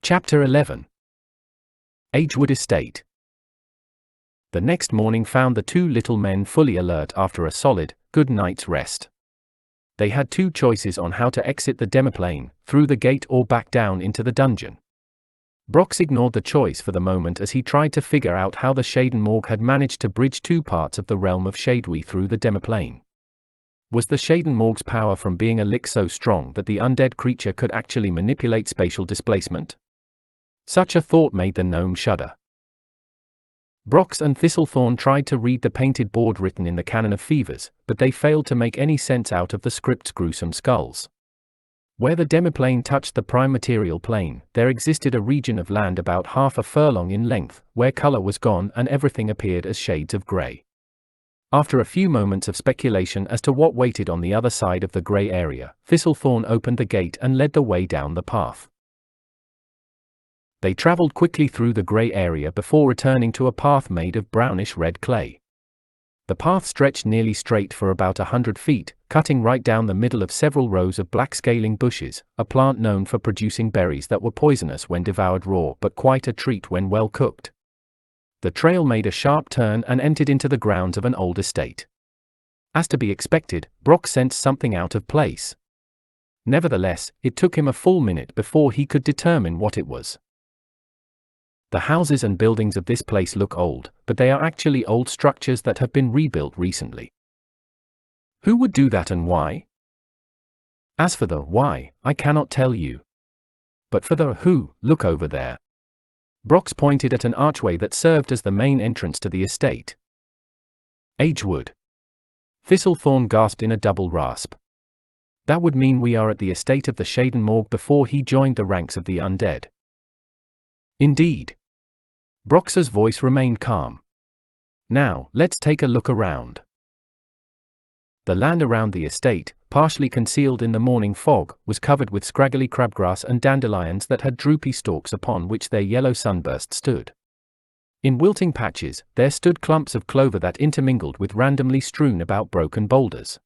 Chapter 11. Agewood Estate. The next morning found the two little men fully alert after a solid, good night's rest. They had two choices on how to exit the demiplane, through the gate or back down into the dungeon. Brox ignored the choice for the moment as he tried to figure out how the Shaden Morg had managed to bridge two parts of the realm of Shadewee through the demiplane. Was the Shaden Morg's power from being a lick so strong that the undead creature could actually manipulate spatial displacement? Such a thought made the gnome shudder. Brox and Thistlethorn tried to read the painted board written in the Canon of Fevers, but they failed to make any sense out of the script's gruesome skulls. Where the demiplane touched the prime material plane, there existed a region of land about half a furlong in length, where color was gone and everything appeared as shades of grey. After a few moments of speculation as to what waited on the other side of the grey area, Thistlethorn opened the gate and led the way down the path. They travelled quickly through the grey area before returning to a path made of brownish-red clay. The path stretched nearly straight for about 100 feet, cutting right down the middle of several rows of black scaling bushes, a plant known for producing berries that were poisonous when devoured raw but quite a treat when well cooked. The trail made a sharp turn and entered into the grounds of an old estate. As to be expected, Brock sensed something out of place. Nevertheless, it took him a full minute before he could determine what it was. The houses and buildings of this place look old, but they are actually old structures that have been rebuilt recently. Who would do that and why? As for the why, I cannot tell you. But for the who, look over there. Brox pointed at an archway that served as the main entrance to the estate. Agewood. Thistlethorn gasped in a double rasp. That would mean we are at the estate of the Shaden Morg before he joined the ranks of the undead. Indeed. Brox's voice remained calm. Now, let's take a look around. The land around the estate, partially concealed in the morning fog, was covered with scraggly crabgrass and dandelions that had droopy stalks upon which their yellow sunburst stood. In wilting patches, there stood clumps of clover that intermingled with randomly strewn about broken boulders.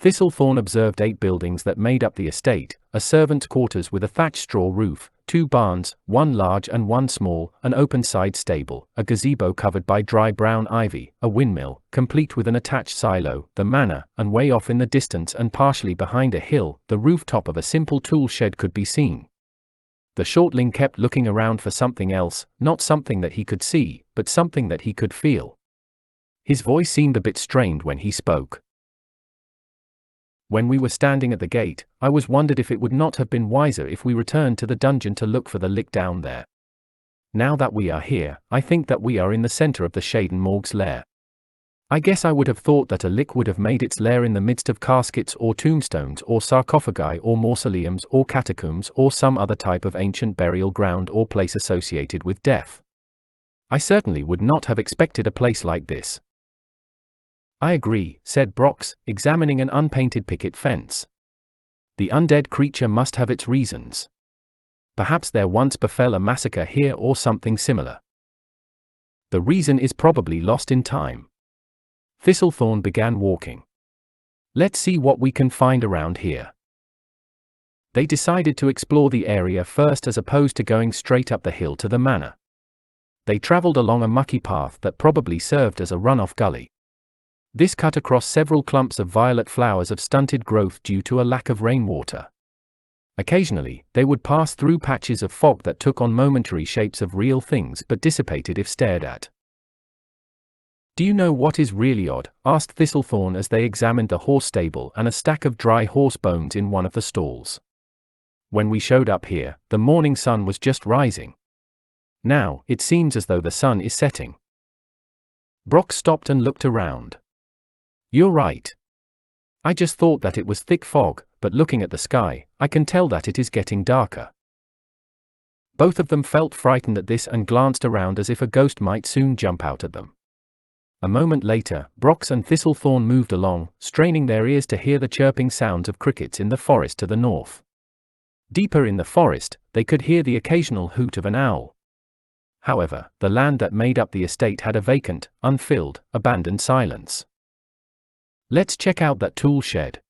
Thistlethorn observed 8 buildings that made up the estate, a servant's quarters with a thatched straw roof, 2 barns, 1 large and 1 small, an open-side stable, a gazebo covered by dry brown ivy, a windmill, complete with an attached silo, the manor, and way off in the distance and partially behind a hill, the rooftop of a simple tool shed could be seen. The shortling kept looking around for something else, not something that he could see, but something that he could feel. His voice seemed a bit strained when he spoke. When we were standing at the gate, I wondered if it would not have been wiser if we returned to the dungeon to look for the lick down there. Now that we are here, I think that we are in the center of the Shaden Morg's lair. I guess I would have thought that a lick would have made its lair in the midst of caskets or tombstones or sarcophagi or mausoleums or catacombs or some other type of ancient burial ground or place associated with death. I certainly would not have expected a place like this. I agree, said Brox, examining an unpainted picket fence. The undead creature must have its reasons. Perhaps there once befell a massacre here or something similar. The reason is probably lost in time. Thistlethorn began walking. Let's see what we can find around here. They decided to explore the area first as opposed to going straight up the hill to the manor. They traveled along a mucky path that probably served as a runoff gully. This cut across several clumps of violet flowers of stunted growth due to a lack of rainwater. Occasionally, they would pass through patches of fog that took on momentary shapes of real things but dissipated if stared at. Do you know what is really odd? Asked Thistlethorn as they examined the horse stable and a stack of dry horse bones in one of the stalls. When we showed up here, the morning sun was just rising. Now, it seems as though the sun is setting. Brock stopped and looked around. You're right. I just thought that it was thick fog, but looking at the sky, I can tell that it is getting darker. Both of them felt frightened at this and glanced around as if a ghost might soon jump out at them. A moment later, Brox and Thistlethorn moved along, straining their ears to hear the chirping sounds of crickets in the forest to the north. Deeper in the forest, they could hear the occasional hoot of an owl. However, the land that made up the estate had a vacant, unfilled, abandoned silence. Let's check out that tool shed.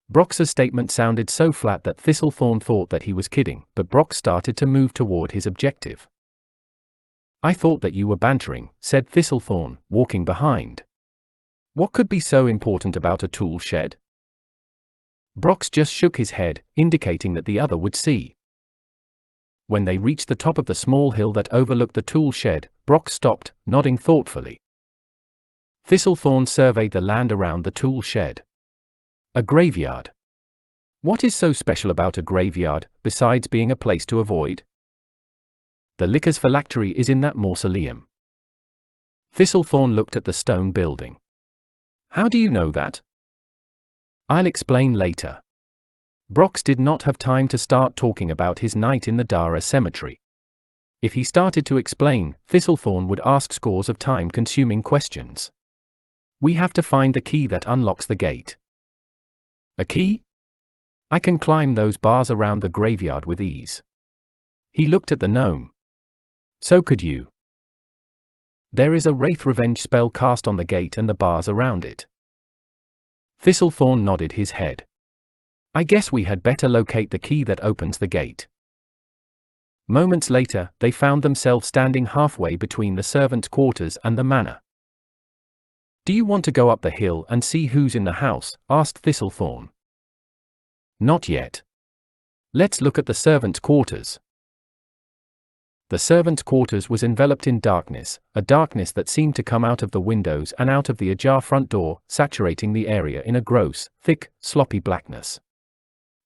Brox's statement sounded so flat that Thistlethorn thought that he was kidding, but Brox started to move toward his objective. "I thought that you were bantering," said Thistlethorn, walking behind. "What could be so important about a tool shed?" Brox just shook his head, indicating that the other would see. When they reached the top of the small hill that overlooked the tool shed, Brox stopped, nodding thoughtfully. Thistlethorn surveyed the land around the tool shed. A graveyard. What is so special about a graveyard, besides being a place to avoid? The liquor's phylactery is in that mausoleum. Thistlethorn looked at the stone building. How do you know that? I'll explain later. Brox did not have time to start talking about his night in the Dara cemetery. If he started to explain, Thistlethorn would ask scores of time-consuming questions. We have to find the key that unlocks the gate. A key? I can climb those bars around the graveyard with ease. He looked at the gnome. So could you. There is a Wraith Revenge spell cast on the gate and the bars around it. Thistlethorn nodded his head. I guess we had better locate the key that opens the gate. Moments later, they found themselves standing halfway between the servants' quarters and the manor. Do you want to go up the hill and see who's in the house? Asked Thistlethorn. Not yet. Let's look at the servants' quarters. The servants' quarters was enveloped in darkness, a darkness that seemed to come out of the windows and out of the ajar front door, saturating the area in a gross, thick, sloppy blackness.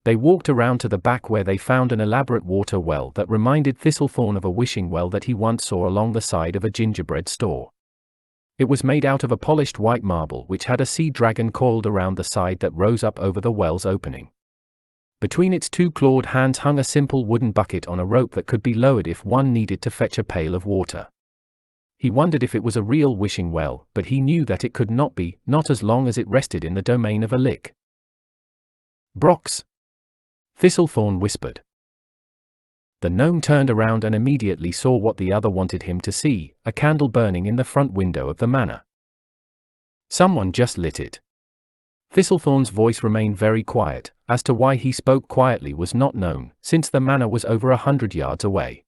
They walked around to the back where they found an elaborate water well that reminded Thistlethorn of a wishing well that he once saw along the side of a gingerbread store. It was made out of a polished white marble which had a sea dragon coiled around the side that rose up over the well's opening. Between its two clawed hands hung a simple wooden bucket on a rope that could be lowered if one needed to fetch a pail of water. He wondered if it was a real wishing well, but he knew that it could not be, not as long as it rested in the domain of a lick. Brox. Thistlethorn whispered. The gnome turned around and immediately saw what the other wanted him to see, a candle burning in the front window of the manor. Someone just lit it. Thistlethorn's voice remained very quiet. As to why he spoke quietly was not known, since the manor was over 100 yards away.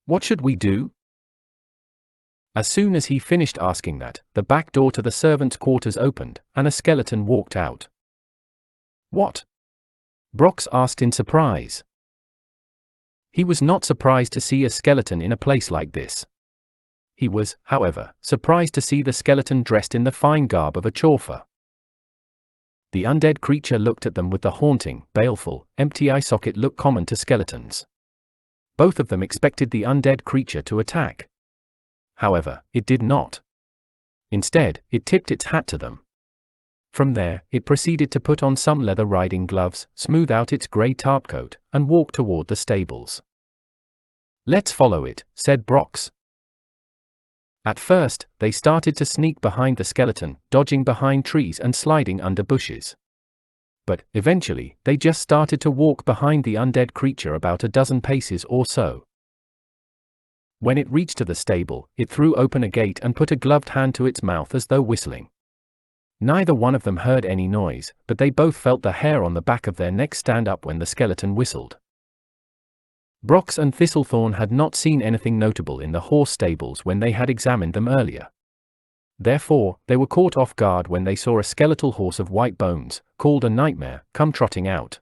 What should we do? As soon as he finished asking that, the back door to the servants' quarters opened, and a skeleton walked out. What? Brox asked in surprise. He was not surprised to see a skeleton in a place like this. He was, however, surprised to see the skeleton dressed in the fine garb of a chauffeur. The undead creature looked at them with the haunting, baleful, empty eye socket look common to skeletons. Both of them expected the undead creature to attack. However, it did not. Instead, it tipped its hat to them. From there, it proceeded to put on some leather riding gloves, smooth out its grey tarpcoat, and walk toward the stables. Let's follow it, said Brox. At first, they started to sneak behind the skeleton, dodging behind trees and sliding under bushes. But, eventually, they just started to walk behind the undead creature about a dozen paces or so. When it reached to the stable, it threw open a gate and put a gloved hand to its mouth as though whistling. Neither one of them heard any noise, but they both felt the hair on the back of their necks stand up when the skeleton whistled. Brox and Thistlethorn had not seen anything notable in the horse stables when they had examined them earlier. Therefore, they were caught off guard when they saw a skeletal horse of white bones, called a nightmare, come trotting out.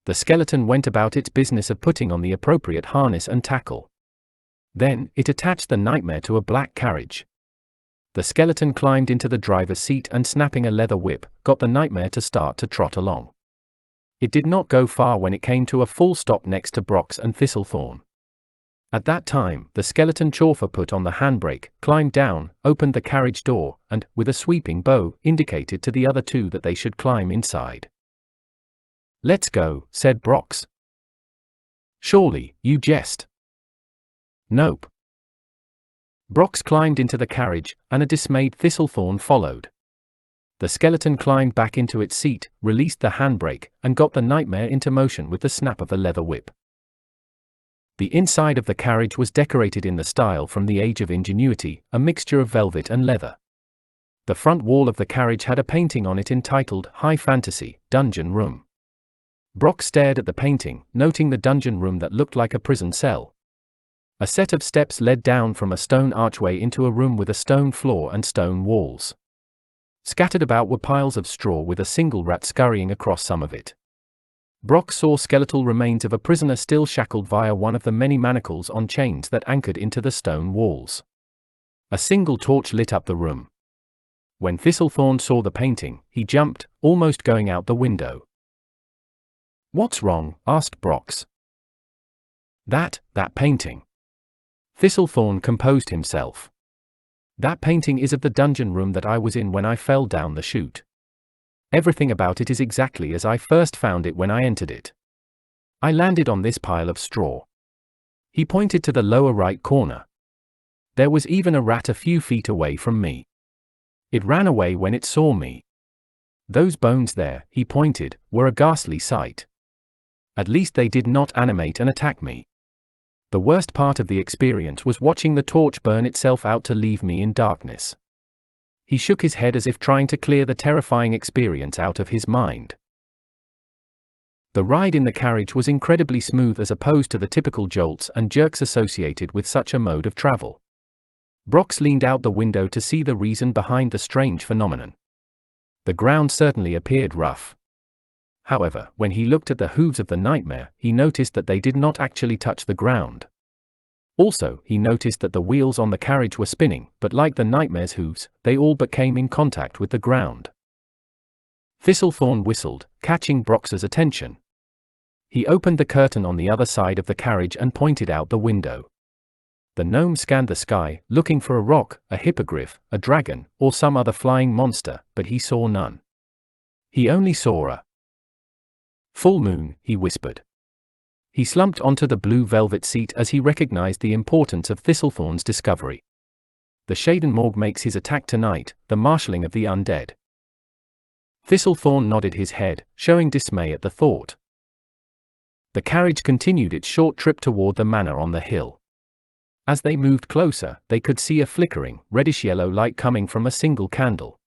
The skeleton went about its business of putting on the appropriate harness and tackle. Then, it attached the nightmare to a black carriage. The skeleton climbed into the driver's seat and, snapping a leather whip, got the nightmare to start to trot along. It did not go far when it came to a full stop next to Brox and Thistlethorn. At that time, the skeleton chauffeur put on the handbrake, climbed down, opened the carriage door, and, with a sweeping bow, indicated to the other two that they should climb inside. Let's go, said Brox. Surely, you jest. Nope. Brox climbed into the carriage, and a dismayed Thistlethorn followed. The skeleton climbed back into its seat, released the handbrake, and got the nightmare into motion with the snap of the leather whip. The inside of the carriage was decorated in the style from the Age of Ingenuity, a mixture of velvet and leather. The front wall of the carriage had a painting on it entitled High Fantasy, Dungeon Room. Brock stared at the painting, noting the dungeon room that looked like a prison cell. A set of steps led down from a stone archway into a room with a stone floor and stone walls. Scattered about were piles of straw with a single rat scurrying across some of it. Brock saw skeletal remains of a prisoner still shackled via one of the many manacles on chains that anchored into the stone walls. A single torch lit up the room. When Thistlethorn saw the painting, he jumped, almost going out the window. "What's wrong?" asked Brox. That painting." Thistlethorn composed himself. "That painting is of the dungeon room that I was in when I fell down the chute. Everything about it is exactly as I first found it when I entered it. I landed on this pile of straw." He pointed to the lower right corner. "There was even a rat a few feet away from me. It ran away when it saw me. Those bones there," he pointed, "were a ghastly sight. At least they did not animate and attack me. The worst part of the experience was watching the torch burn itself out to leave me in darkness." He shook his head as if trying to clear the terrifying experience out of his mind. The ride in the carriage was incredibly smooth as opposed to the typical jolts and jerks associated with such a mode of travel. Brox leaned out the window to see the reason behind the strange phenomenon. The ground certainly appeared rough. However, when he looked at the hooves of the nightmare, he noticed that they did not actually touch the ground. Also, he noticed that the wheels on the carriage were spinning, but like the nightmare's hooves, they all but came in contact with the ground. Thistlethorn whistled, catching Brox's attention. He opened the curtain on the other side of the carriage and pointed out the window. The gnome scanned the sky, looking for a rock, a hippogriff, a dragon, or some other flying monster, but he saw none. He only saw a full moon, he whispered. He slumped onto the blue velvet seat as he recognized the importance of Thistlethorn's discovery. "The Shaden Morg makes his attack tonight, the marshalling of the undead." Thistlethorn nodded his head, showing dismay at the thought. The carriage continued its short trip toward the manor on the hill. As they moved closer, they could see a flickering, reddish-yellow light coming from a single candle.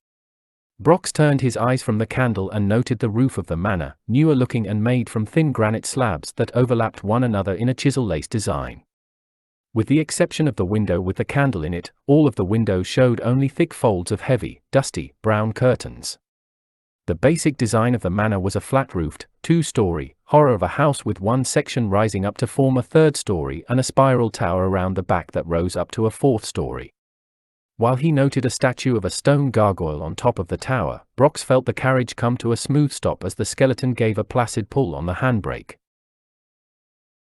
Brox turned his eyes from the candle and noted the roof of the manor, newer looking and made from thin granite slabs that overlapped one another in a chisel-lace design. With the exception of the window with the candle in it, all of the windows showed only thick folds of heavy, dusty, brown curtains. The basic design of the manor was a flat-roofed, two-story horror of a house with one section rising up to form a third story and a spiral tower around the back that rose up to a fourth story. While he noted a statue of a stone gargoyle on top of the tower, Brox felt the carriage come to a smooth stop as the skeleton gave a placid pull on the handbrake.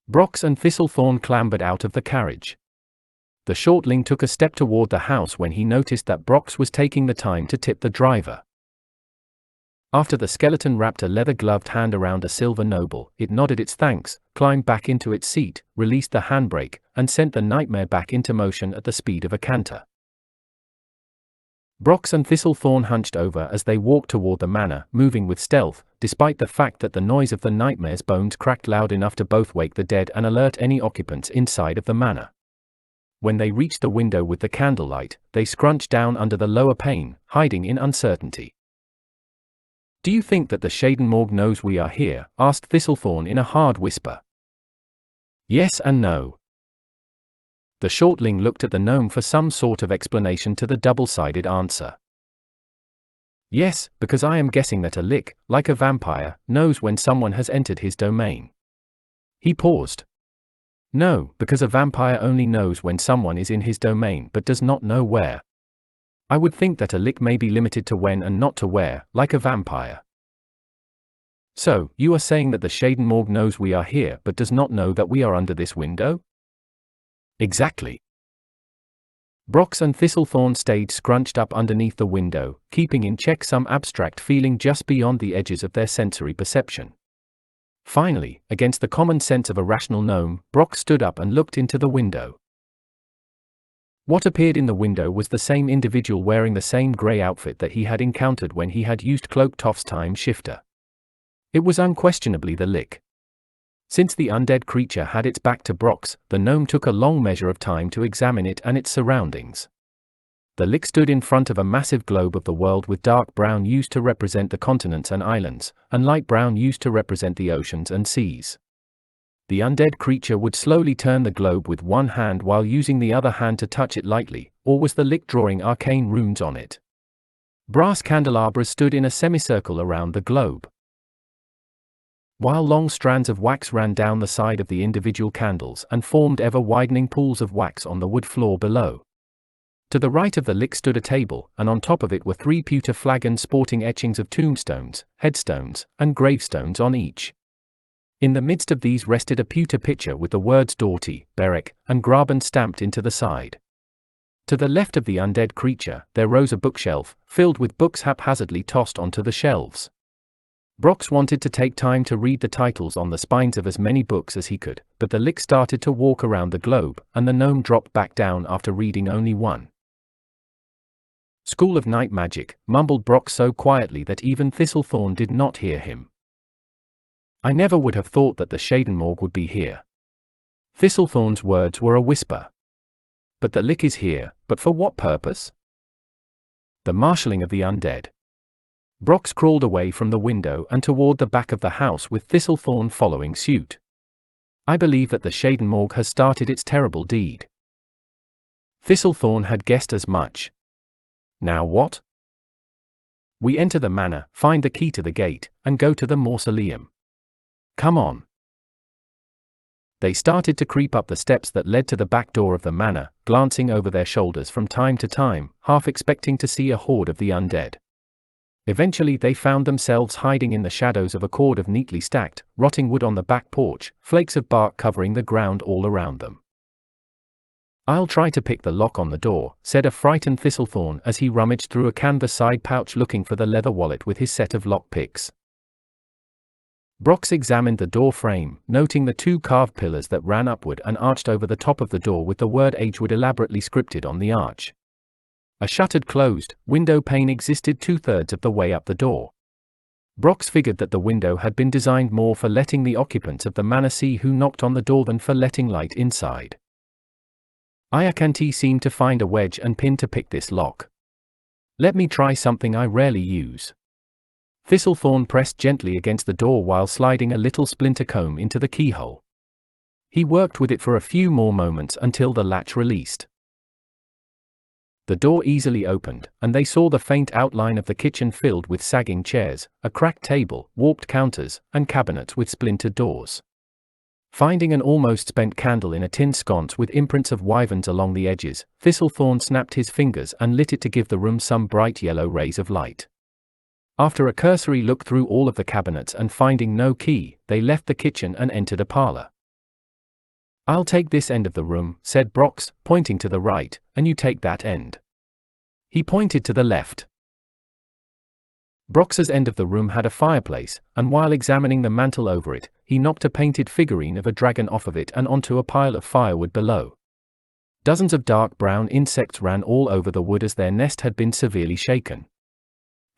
Brox and Thistlethorn clambered out of the carriage. The shortling took a step toward the house when he noticed that Brox was taking the time to tip the driver. After the skeleton wrapped a leather-gloved hand around a silver noble, it nodded its thanks, climbed back into its seat, released the handbrake, and sent the nightmare back into motion at the speed of a canter. Brox and Thistlethorn hunched over as they walked toward the manor, moving with stealth, despite the fact that the noise of the nightmare's bones cracked loud enough to both wake the dead and alert any occupants inside of the manor. When they reached the window with the candlelight, they scrunched down under the lower pane, hiding in uncertainty. "Do you think that the Shaden Morg knows we are here?" asked Thistlethorn in a hard whisper. "Yes and no." The shortling looked at the gnome for some sort of explanation to the double-sided answer. "Yes, because I am guessing that a lick, like a vampire, knows when someone has entered his domain." He paused. "No, because a vampire only knows when someone is in his domain but does not know where. I would think that a lick may be limited to when and not to where, like a vampire." "So, you are saying that the Shaden Morg knows we are here but does not know that we are under this window?" "Exactly." Brox and Thistlethorn stayed scrunched up underneath the window, keeping in check some abstract feeling just beyond the edges of their sensory perception. Finally, against the common sense of a rational gnome, Brox stood up and looked into the window. What appeared in the window was the same individual wearing the same grey outfit that he had encountered when he had used Cloaktoft's time shifter. It was unquestionably the Lick. Since the undead creature had its back to Brox, the gnome took a long measure of time to examine it and its surroundings. The Lick stood in front of a massive globe of the world with dark brown used to represent the continents and islands, and light brown used to represent the oceans and seas. The undead creature would slowly turn the globe with one hand while using the other hand to touch it lightly, or was the Lick drawing arcane runes on it? Brass candelabras stood in a semicircle around the globe, while long strands of wax ran down the side of the individual candles and formed ever-widening pools of wax on the wood floor below. To the right of the Lick stood a table, and on top of it were 3 pewter flagons sporting etchings of tombstones, headstones, and gravestones on each. In the midst of these rested a pewter pitcher with the words Dorti, Berek, and Graben stamped into the side. To the left of the undead creature, there rose a bookshelf, filled with books haphazardly tossed onto the shelves. Brox wanted to take time to read the titles on the spines of as many books as he could, but the Lick started to walk around the globe, and the gnome dropped back down after reading only one. School of Night Magic, mumbled Brox so quietly that even Thistlethorn did not hear him. I never would have thought that the Shadowmorg would be here. Thistlethorn's words were a whisper. But the Lick is here, but for what purpose? The marshalling of the undead. Brox crawled away from the window and toward the back of the house with Thistlethorn following suit. I believe that the Shadowmorg has started its terrible deed. Thistlethorn had guessed as much. Now what? We enter the manor, find the key to the gate, and go to the mausoleum. Come on. They started to creep up the steps that led to the back door of the manor, glancing over their shoulders from time to time, half expecting to see a horde of the undead. Eventually they found themselves hiding in the shadows of a cord of neatly stacked, rotting wood on the back porch, flakes of bark covering the ground all around them. I'll try to pick the lock on the door, said a frightened Thistlethorn as he rummaged through a canvas side pouch looking for the leather wallet with his set of lock picks. Brox examined the door frame, noting the 2 carved pillars that ran upward and arched over the top of the door with the word Agewood elaborately scripted on the arch. A shuttered closed window pane existed 2/3 of the way up the door. Brox figured that the window had been designed more for letting the occupants of the manor see who knocked on the door than for letting light inside. Iakanti seemed to find a wedge and pin to pick this lock. Let me try something I rarely use. Thistlethorn pressed gently against the door while sliding a little splinter comb into the keyhole. He worked with it for a few more moments until the latch released. The door easily opened, and they saw the faint outline of the kitchen filled with sagging chairs, a cracked table, warped counters, and cabinets with splintered doors. Finding an almost spent candle in a tin sconce with imprints of wyverns along the edges, Thistlethorn snapped his fingers and lit it to give the room some bright yellow rays of light. After a cursory look through all of the cabinets and finding no key, they left the kitchen and entered a parlor. I'll take this end of the room, said Brox, pointing to the right, and you take that end. He pointed to the left. Brox's end of the room had a fireplace, and while examining the mantel over it, he knocked a painted figurine of a dragon off of it and onto a pile of firewood below. Dozens of dark brown insects ran all over the wood as their nest had been severely shaken.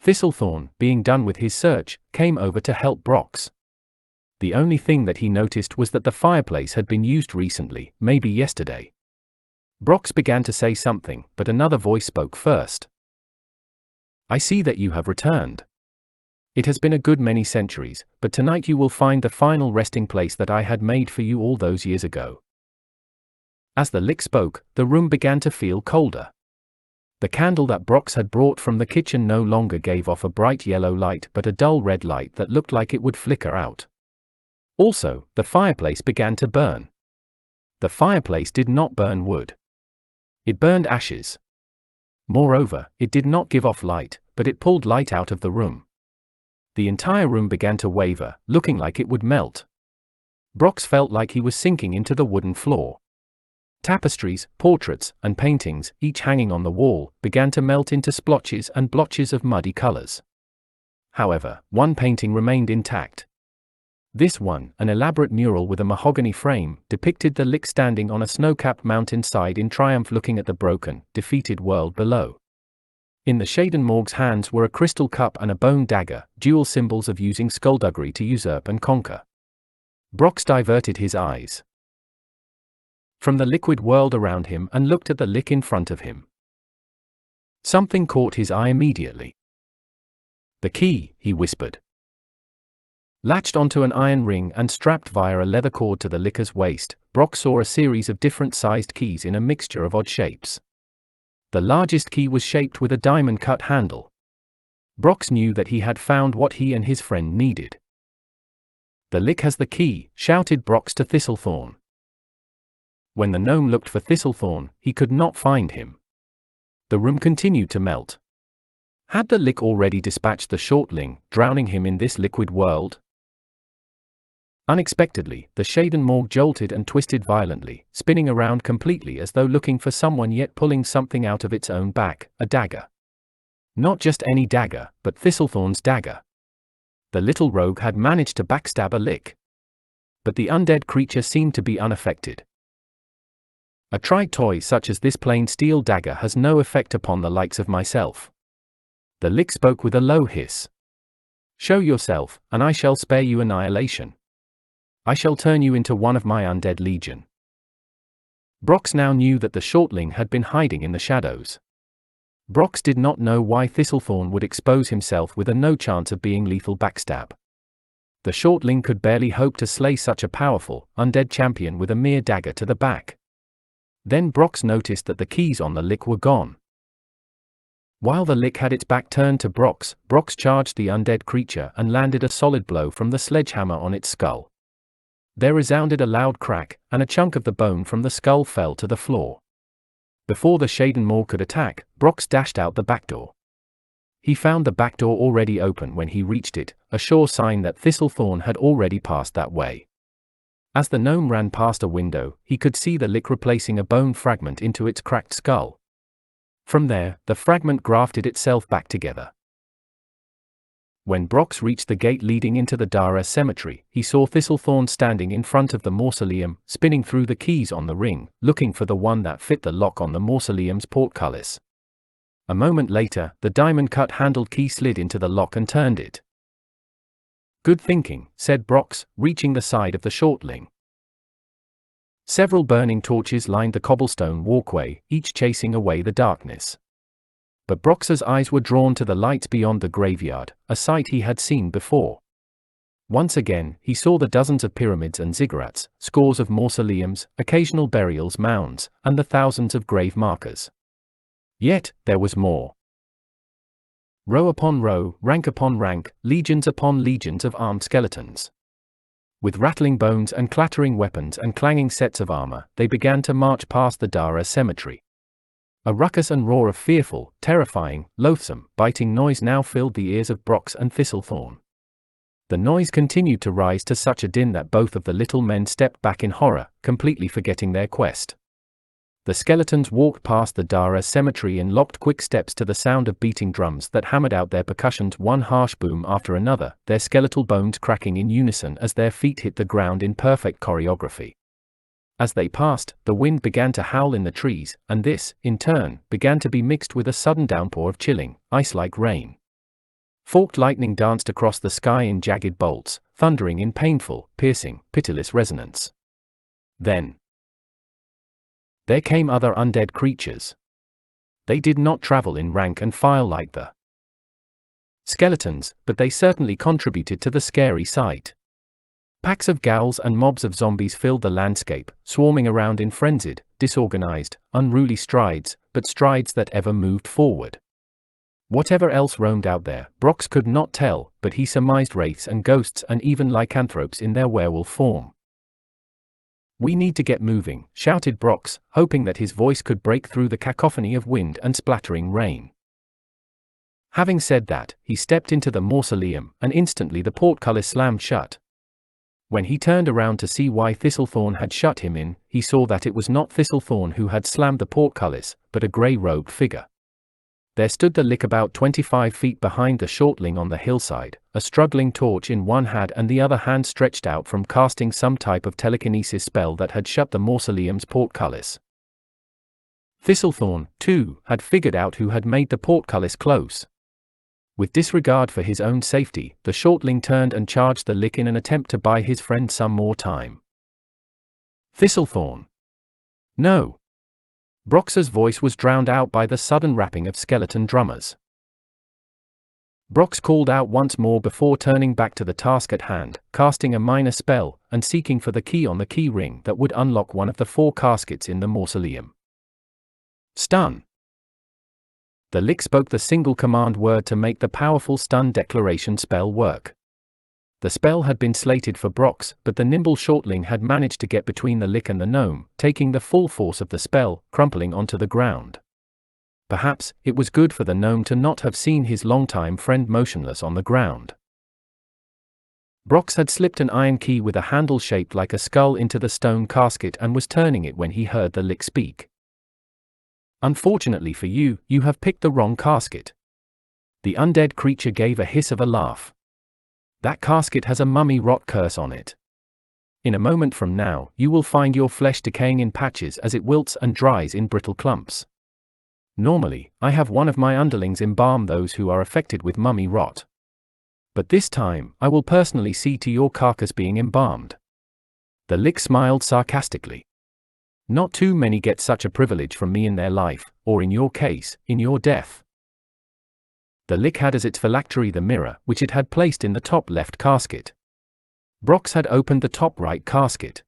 Thistlethorn, being done with his search, came over to help Brox. The only thing that he noticed was that the fireplace had been used recently, maybe yesterday. Brox began to say something, but another voice spoke first. I see that you have returned. It has been a good many centuries, but tonight you will find the final resting place that I had made for you all those years ago. As the Lick spoke, the room began to feel colder. The candle that Brox had brought from the kitchen no longer gave off a bright yellow light but a dull red light that looked like it would flicker out. Also, the fireplace began to burn. The fireplace did not burn wood. It burned ashes. Moreover, it did not give off light, but it pulled light out of the room. The entire room began to waver, looking like it would melt. Brox felt like he was sinking into the wooden floor. Tapestries, portraits, and paintings, each hanging on the wall, began to melt into splotches and blotches of muddy colors. However, one painting remained intact. This one, an elaborate mural with a mahogany frame, depicted the Lick standing on a snow-capped mountainside in triumph looking at the broken, defeated world below. In the Shadowmorg's hands were a crystal cup and a bone dagger, dual symbols of using skullduggery to usurp and conquer. Brox diverted his eyes from the liquid world around him and looked at the Lick in front of him. Something caught his eye immediately. "The key," he whispered. Latched onto an iron ring and strapped via a leather cord to the licker's waist, Brock saw a series of different-sized keys in a mixture of odd shapes. The largest key was shaped with a diamond-cut handle. Brock knew that he had found what he and his friend needed. "The lick has the key," shouted Brock to Thistlethorn. When the gnome looked for Thistlethorn, he could not find him. The room continued to melt. Had the lick already dispatched the shortling, drowning him in this liquid world? Unexpectedly, the Shaden Morg jolted and twisted violently, spinning around completely as though looking for someone yet pulling something out of its own back, a dagger. Not just any dagger, but Thistlethorn's dagger. The little rogue had managed to backstab a lick. But the undead creature seemed to be unaffected. "A tried toy such as this plain steel dagger has no effect upon the likes of myself." The lick spoke with a low hiss. "Show yourself, and I shall spare you annihilation. I shall turn you into one of my undead legion." Brox now knew that the shortling had been hiding in the shadows. Brox did not know why Thistlethorn would expose himself with a no chance of being lethal backstab. The shortling could barely hope to slay such a powerful, undead champion with a mere dagger to the back. Then Brox noticed that the keys on the lick were gone. While the lick had its back turned to Brox charged the undead creature and landed a solid blow from the sledgehammer on its skull. There resounded a loud crack, and a chunk of the bone from the skull fell to the floor. Before the Shaden Morg could attack, Brox dashed out the back door. He found the back door already open when he reached it, a sure sign that Thistlethorn had already passed that way. As the gnome ran past a window, he could see the lick replacing a bone fragment into its cracked skull. From there, the fragment grafted itself back together. When Brox reached the gate leading into the Dara cemetery, he saw Thistlethorn standing in front of the mausoleum, spinning through the keys on the ring, looking for the one that fit the lock on the mausoleum's portcullis. A moment later, the diamond-cut handled key slid into the lock and turned it. "Good thinking," said Brox, reaching the side of the shortling. Several burning torches lined the cobblestone walkway, each chasing away the darkness. But Brox's eyes were drawn to the lights beyond the graveyard, a sight he had seen before. Once again, he saw the dozens of pyramids and ziggurats, scores of mausoleums, occasional burials mounds, and the thousands of grave markers. Yet, there was more. Row upon row, rank upon rank, legions upon legions of armed skeletons. With rattling bones and clattering weapons and clanging sets of armor, they began to march past the Dara cemetery. A ruckus and roar of fearful, terrifying, loathsome, biting noise now filled the ears of Brox and Thistlethorn. The noise continued to rise to such a din that both of the little men stepped back in horror, completely forgetting their quest. The skeletons walked past the Dara cemetery in locked quick steps to the sound of beating drums that hammered out their percussions one harsh boom after another, their skeletal bones cracking in unison as their feet hit the ground in perfect choreography. As they passed, the wind began to howl in the trees, and this, in turn, began to be mixed with a sudden downpour of chilling, ice-like rain. Forked lightning danced across the sky in jagged bolts, thundering in painful, piercing, pitiless resonance. Then there came other undead creatures. They did not travel in rank and file like the skeletons, but they certainly contributed to the scary sight. Packs of ghouls and mobs of zombies filled the landscape, swarming around in frenzied, disorganized, unruly strides, but strides that ever moved forward. Whatever else roamed out there, Brox could not tell, but he surmised wraiths and ghosts and even lycanthropes in their werewolf form. "We need to get moving," shouted Brox, hoping that his voice could break through the cacophony of wind and splattering rain. Having said that, he stepped into the mausoleum, and instantly the portcullis slammed shut. When he turned around to see why Thistlethorn had shut him in, he saw that it was not Thistlethorn who had slammed the portcullis, but a grey-robed figure. There stood the lick about 25 feet behind the shortling on the hillside, a struggling torch in one hand and the other hand stretched out from casting some type of telekinesis spell that had shut the mausoleum's portcullis. Thistlethorn, too, had figured out who had made the portcullis close. With disregard for his own safety, the shortling turned and charged the lick in an attempt to buy his friend some more time. "Thistlethorn! No!" Brox's voice was drowned out by the sudden rapping of skeleton drummers. Brox called out once more before turning back to the task at hand, casting a minor spell, and seeking for the key on the key ring that would unlock one of the 4 caskets in the mausoleum. Stun. The Lick spoke the single command word to make the powerful stun declaration spell work. The spell had been slated for Brox, but the nimble shortling had managed to get between the Lick and the gnome, taking the full force of the spell, crumpling onto the ground. Perhaps it was good for the gnome to not have seen his longtime friend motionless on the ground. Brox had slipped an iron key with a handle shaped like a skull into the stone casket and was turning it when he heard the Lick speak. "Unfortunately for you, you have picked the wrong casket." The undead creature gave a hiss of a laugh. "That casket has a mummy rot curse on it. In a moment from now, you will find your flesh decaying in patches as it wilts and dries in brittle clumps. Normally, I have one of my underlings embalm those who are affected with mummy rot. But this time, I will personally see to your carcass being embalmed." The Lick smiled sarcastically. "Not too many get such a privilege from me in their life, or in your case, in your death." The Lick had as its phylactery the mirror, which it had placed in the top left casket. Brox had opened the top right casket.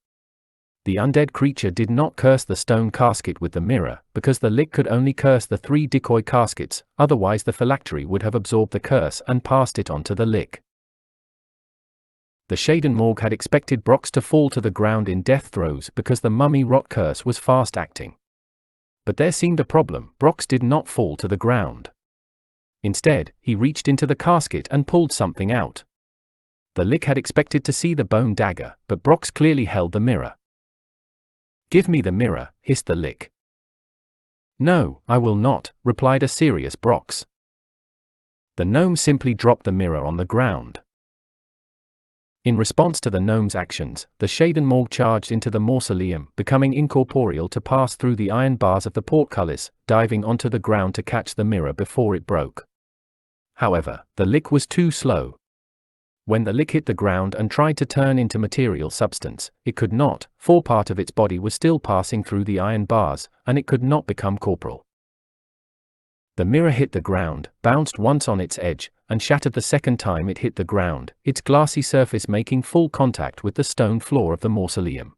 The undead creature did not curse the stone casket with the mirror, because the Lick could only curse the 3 decoy caskets, otherwise the phylactery would have absorbed the curse and passed it on to the Lick. The Shaden Morg had expected Brox to fall to the ground in death throes because the mummy rot curse was fast acting. But there seemed a problem. Brox did not fall to the ground. Instead, he reached into the casket and pulled something out. The Lick had expected to see the bone dagger, but Brox clearly held the mirror. "Give me the mirror," hissed the Lick. "No, I will not," replied a serious Brox. The gnome simply dropped the mirror on the ground. In response to the gnome's actions, the Shaden Morg charged into the mausoleum, becoming incorporeal to pass through the iron bars of the portcullis, diving onto the ground to catch the mirror before it broke. However, the Lick was too slow. When the Lick hit the ground and tried to turn into material substance, it could not, for part of its body was still passing through the iron bars, and it could not become corporal. The mirror hit the ground, bounced once on its edge, and shattered the second time it hit the ground, its glassy surface making full contact with the stone floor of the mausoleum.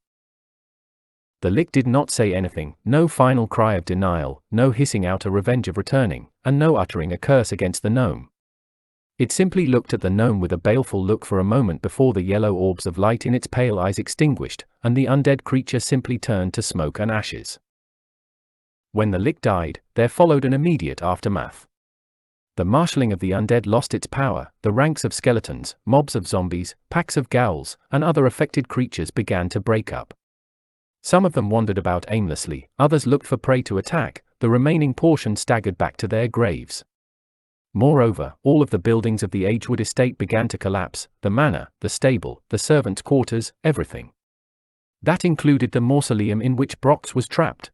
The Lick did not say anything, no final cry of denial, no hissing out a revenge of returning, and no uttering a curse against the gnome. It simply looked at the gnome with a baleful look for a moment before the yellow orbs of light in its pale eyes extinguished, and the undead creature simply turned to smoke and ashes. When the Lick died, there followed an immediate aftermath. The marshalling of the undead lost its power, the ranks of skeletons, mobs of zombies, packs of ghouls, and other affected creatures began to break up. Some of them wandered about aimlessly, others looked for prey to attack, the remaining portion staggered back to their graves. Moreover, all of the buildings of the Agewood Estate began to collapse, the manor, the stable, the servants' quarters, everything. That included the mausoleum in which Brox was trapped.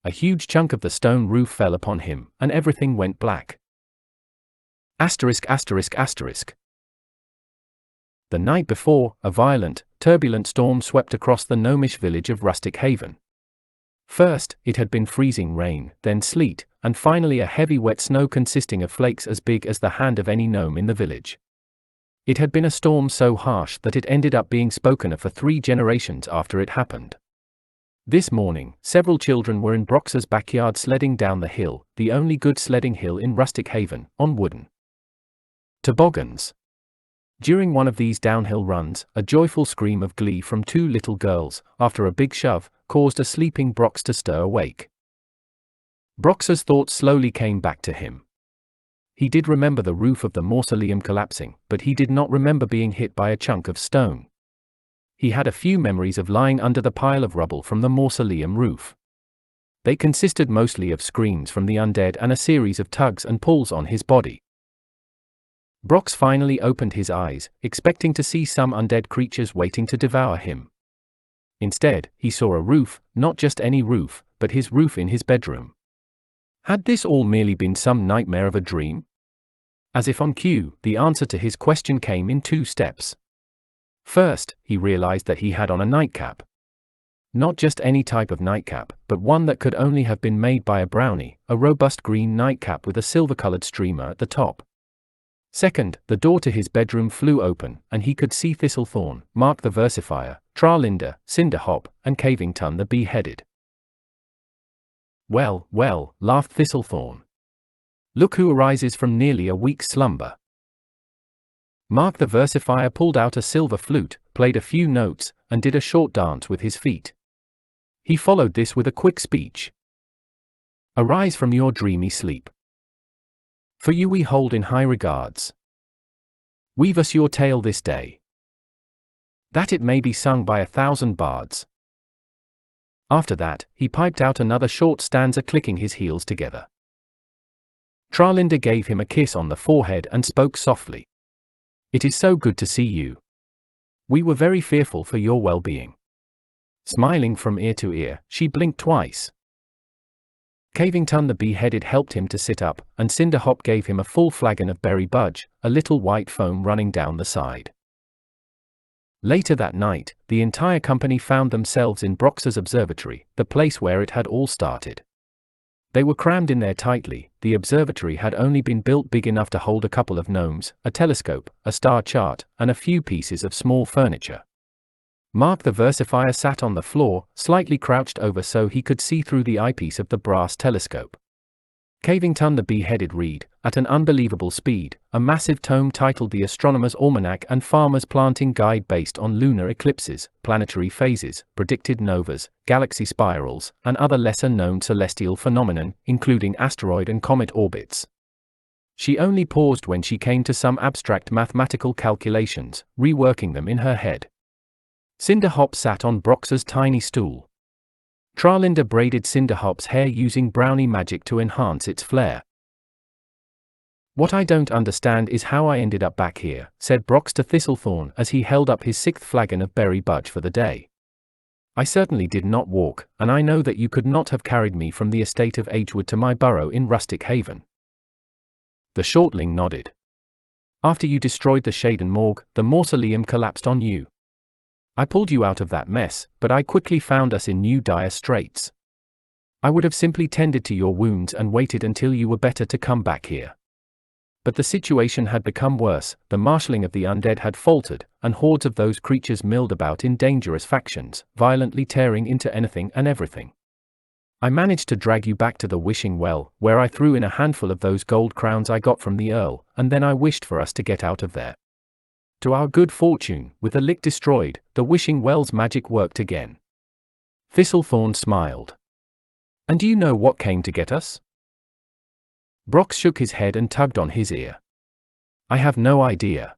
A huge chunk of the stone roof fell upon him, and everything went black. ****. The night before, a violent, turbulent storm swept across the gnomish village of Rustic Haven. First, it had been freezing rain, then sleet, and finally a heavy wet snow consisting of flakes as big as the hand of any gnome in the village. It had been a storm so harsh that it ended up being spoken of for 3 generations after it happened. This morning, several children were in Brox's backyard sledding down the hill, the only good sledding hill in Rustic Haven, on wooden toboggans. During one of these downhill runs, a joyful scream of glee from 2 little girls, after a big shove, caused a sleeping Brox to stir awake. Brox's thoughts slowly came back to him. He did remember the roof of the mausoleum collapsing, but he did not remember being hit by a chunk of stone. He had a few memories of lying under the pile of rubble from the mausoleum roof. They consisted mostly of screams from the undead and a series of tugs and pulls on his body. Brox finally opened his eyes, expecting to see some undead creatures waiting to devour him. Instead, he saw a roof, not just any roof, but his roof in his bedroom. Had this all merely been some nightmare of a dream? As if on cue, the answer to his question came in 2 steps. First, he realized that he had on a nightcap. Not just any type of nightcap, but one that could only have been made by a brownie, a robust green nightcap with a silver-colored streamer at the top. Second, the door to his bedroom flew open, and he could see Thistlethorn, Mark the Versifier, Tralinda, Cinderhop, and Cavington the Beheaded. Well, well, laughed Thistlethorn. Look who arises from nearly a week's slumber. Mark the Versifier pulled out a silver flute, played a few notes, and did a short dance with his feet. He followed this with a quick speech. Arise from your dreamy sleep. For you we hold in high regards. Weave us your tale this day, that it may be sung by 1,000 bards. After that, he piped out another short stanza clicking his heels together. Tralinda gave him a kiss on the forehead and spoke softly. It is so good to see you. We were very fearful for your well-being. Smiling from ear to ear, she blinked twice. Cavington the Beheaded helped him to sit up, and Cinderhop gave him a full flagon of berry budge, a little white foam running down the side. Later that night, the entire company found themselves in Brox's observatory, the place where it had all started. They were crammed in there tightly. The observatory had only been built big enough to hold a couple of gnomes, a telescope, a star chart, and a few pieces of small furniture. Mark the Versifier sat on the floor, slightly crouched over so he could see through the eyepiece of the brass telescope. Cavington the Beheaded read, at an unbelievable speed, a massive tome titled The Astronomer's Almanac and Farmer's Planting Guide based on lunar eclipses, planetary phases, predicted novas, galaxy spirals, and other lesser-known celestial phenomenon, including asteroid and comet orbits. She only paused when she came to some abstract mathematical calculations, reworking them in her head. Cinderhop sat on Brox's tiny stool. Tralinda braided Cinderhop's hair using brownie magic to enhance its flair. What I don't understand is how I ended up back here, said Brox to Thistlethorn as he held up his 6th flagon of berry budge for the day. I certainly did not walk, and I know that you could not have carried me from the estate of Agewood to my burrow in Rustic Haven. The shortling nodded. After you destroyed the Shaden Morgue, the mausoleum collapsed on you. I pulled you out of that mess, but I quickly found us in new dire straits. I would have simply tended to your wounds and waited until you were better to come back here. But the situation had become worse, the marshalling of the undead had faltered, and hordes of those creatures milled about in dangerous factions, violently tearing into anything and everything. I managed to drag you back to the Wishing Well, where I threw in a handful of those gold crowns I got from the Earl, and then I wished for us to get out of there. To our good fortune, with the lick destroyed, the Wishing Well's magic worked again. Thistlethorn smiled. And do you know what came to get us? Brox shook his head and tugged on his ear. I have no idea.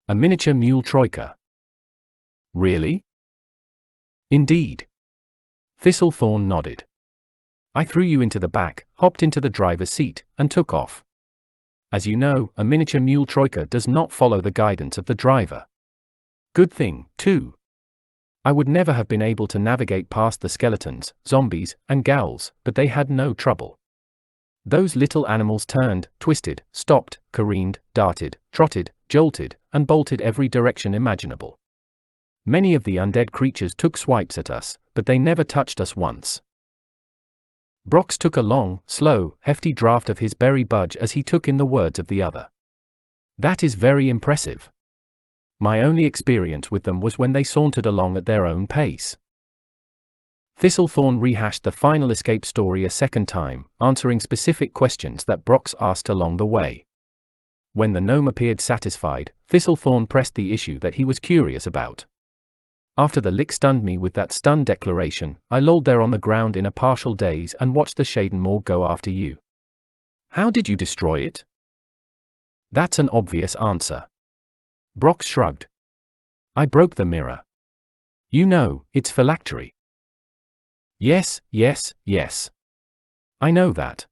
A miniature mule troika. Really? Indeed. Thistlethorn nodded. I threw you into the back, hopped into the driver's seat, and took off. As you know, a miniature mule troika does not follow the guidance of the driver. Good thing, too. I would never have been able to navigate past the skeletons, zombies, and ghouls, but they had no trouble. Those little animals turned, twisted, stopped, careened, darted, trotted, jolted, and bolted every direction imaginable. Many of the undead creatures took swipes at us, but they never touched us once. Brox took a long, slow, hefty draught of his berry budge as he took in the words of the other. That is very impressive. My only experience with them was when they sauntered along at their own pace. Thistlethorn rehashed the final escape story a second time, answering specific questions that Brox asked along the way. When the gnome appeared satisfied, Thistlethorn pressed the issue that he was curious about. After the lick stunned me with that stunned declaration, I lolled there on the ground in a partial daze and watched the Shaden Morgue go after you. How did you destroy it? That's an obvious answer. Brox shrugged. I broke the mirror. You know, it's phylactery. Yes, yes, yes. I know that.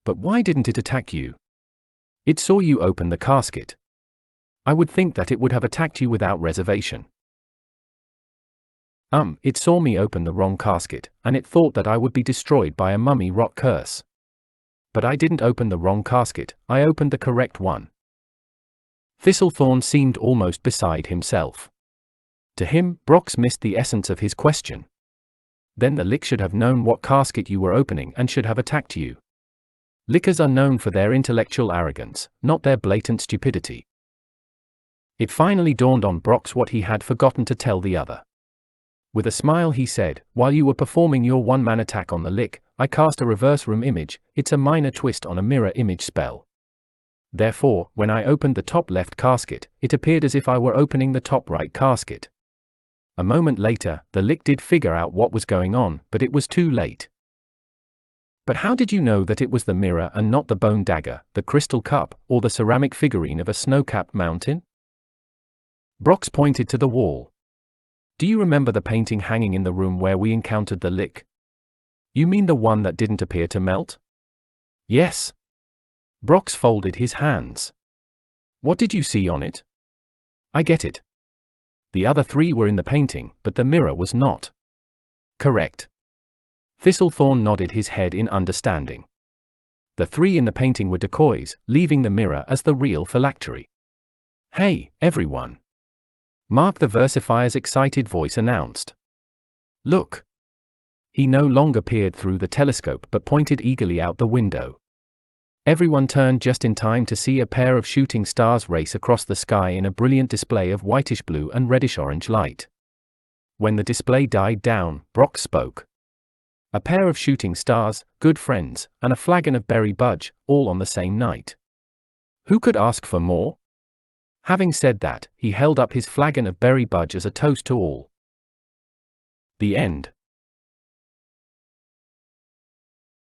But why didn't it attack you? It saw you open the casket. I would think that it would have attacked you without reservation. It saw me open the wrong casket, and it thought that I would be destroyed by a mummy rot curse. But I didn't open the wrong casket, I opened the correct one. Thistlethorn seemed almost beside himself. To him, Brox missed the essence of his question. Then the lick should have known what casket you were opening and should have attacked you. Lickers are known for their intellectual arrogance, not their blatant stupidity. It finally dawned on Brox what he had forgotten to tell the other. With a smile he said, "While you were performing your one-man attack on the lick, I cast a reverse room image. It's a minor twist on a mirror image spell. Therefore, when I opened the top left casket, it appeared as if I were opening the top right casket." A moment later, the lick did figure out what was going on, but it was too late. "But how did you know that it was the mirror and not the bone dagger, the crystal cup, or the ceramic figurine of a snow-capped mountain?" Brox pointed to the wall. "Do you remember the painting hanging in the room where we encountered the lick?" "You mean the one that didn't appear to melt?" "Yes." Brox folded his hands. "What did you see on it?" "I get it. The other three were in the painting, but the mirror was not." "Correct." Thistlethorn nodded his head in understanding. The three in the painting were decoys, leaving the mirror as the real phylactery. "Hey, everyone!" Mark the Versifier's excited voice announced. "Look!" He no longer peered through the telescope but pointed eagerly out the window. Everyone turned just in time to see a pair of shooting stars race across the sky in a brilliant display of whitish-blue and reddish-orange light. When the display died down, Brock spoke. "A pair of shooting stars, good friends, and a flagon of berry budge, all on the same night. Who could ask for more?" Having said that, he held up his flagon of berry budge as a toast to all. The end.